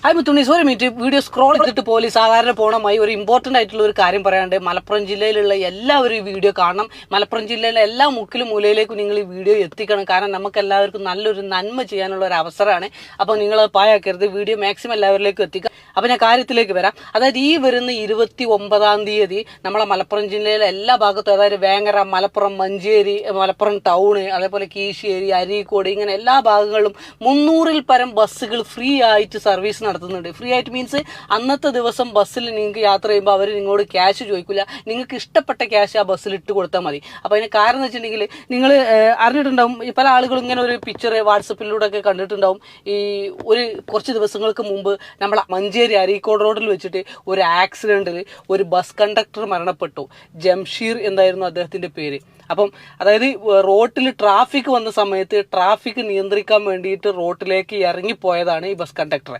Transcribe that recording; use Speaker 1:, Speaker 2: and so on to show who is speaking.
Speaker 1: Hi മുത്തുണ്ണീസ്, ഒരു minute video scroll ചെയ്തിട്ട് പോലും സാധാരണ പോകണമായി ഒരു ഇമ്പോർട്ടൻ്റ് ആയിട്ടുള്ള ഒരു കാര്യം പറയാണ്ട്. മലപ്പുറം ജില്ലയിലുള്ള എല്ലാവരും ഈ വീഡിയോ കാണണം. മലപ്പുറം ജില്ലയിലെ എല്ലാ മുക്കിലും മൂലയിലേക്കും നിങ്ങൾ ഈ വീഡിയോ എത്തിക്കണം. കാരണം നമുക്ക് എല്ലാവർക്കും നല്ലൊരു നന്മ ചെയ്യാനുള്ള ഒരു അവസരമാണ്. അപ്പോൾ നിങ്ങൾ പായാക്കരുത്, വീഡിയോ മാക്സിമം എല്ലാവരിലേക്കും എത്തിക്കുക. അപ്പോൾ ഞാൻ കാര്യത്തിലേക്ക് വരാം. അതായത് ഈ വരുന്ന 29-ാം തീയതി നമ്മളെ മലപ്പുറം ജില്ലയിലെ എല്ലാ ഭാഗത്തും, അതായത് വേങ്ങര, മലപ്പുറം മഞ്ചേരി, മലപ്പുറം ടൗണ്, അതേപോലെ കീശ്ശേരി, അരീക്കോട്, ഇങ്ങനെ എല്ലാ ഭാഗങ്ങളിലും 300-ൽ പരം ബസ്സുകൾ ഫ്രീ ആയിട്ട് സർവീസ് നടത്തുന്നുണ്ട്. ഫ്രീ ആയിട്ട് മീൻസ് അന്നത്തെ ദിവസം ബസ്സിൽ നിങ്ങൾക്ക് യാത്ര ചെയ്യുമ്പോൾ അവർ നിങ്ങളോട് ക്യാഷ് ചോദിക്കില്ല. നിങ്ങൾക്ക് ഇഷ്ടപ്പെട്ട ക്യാഷ് ആ ബസ്സിൽ ഇട്ട് കൊടുത്താൽ മതി. അപ്പോൾ അതിന് കാരണം എന്ന് വെച്ചിട്ടുണ്ടെങ്കിൽ നിങ്ങൾ അറിഞ്ഞിട്ടുണ്ടാവും, പല ആളുകളും ഇങ്ങനെ ഒരു പിക്ചർ വാട്സപ്പിലൂടെ ഒക്കെ കണ്ടിട്ടുണ്ടാവും. ഈ കുറച്ച് ദിവസങ്ങൾക്ക് മുമ്പ് നമ്മളെ മഞ്ചേരി അരീക്കോട് റോഡിൽ വെച്ചിട്ട് ഒരു ആക്സിഡന്റിൽ ഒരു ബസ് കണ്ടക്ടർ മരണപ്പെട്ടു. ജംഷീർ എന്തായിരുന്നു അദ്ദേഹത്തിന്റെ പേര്. അപ്പം അതായത് റോട്ടിൽ ട്രാഫിക് വന്ന സമയത്ത് ട്രാഫിക് നിയന്ത്രിക്കാൻ വേണ്ടിയിട്ട് റോട്ടിലേക്ക് ഇറങ്ങിപ്പോയതാണ് ഈ ബസ് കണ്ടക്ടർ.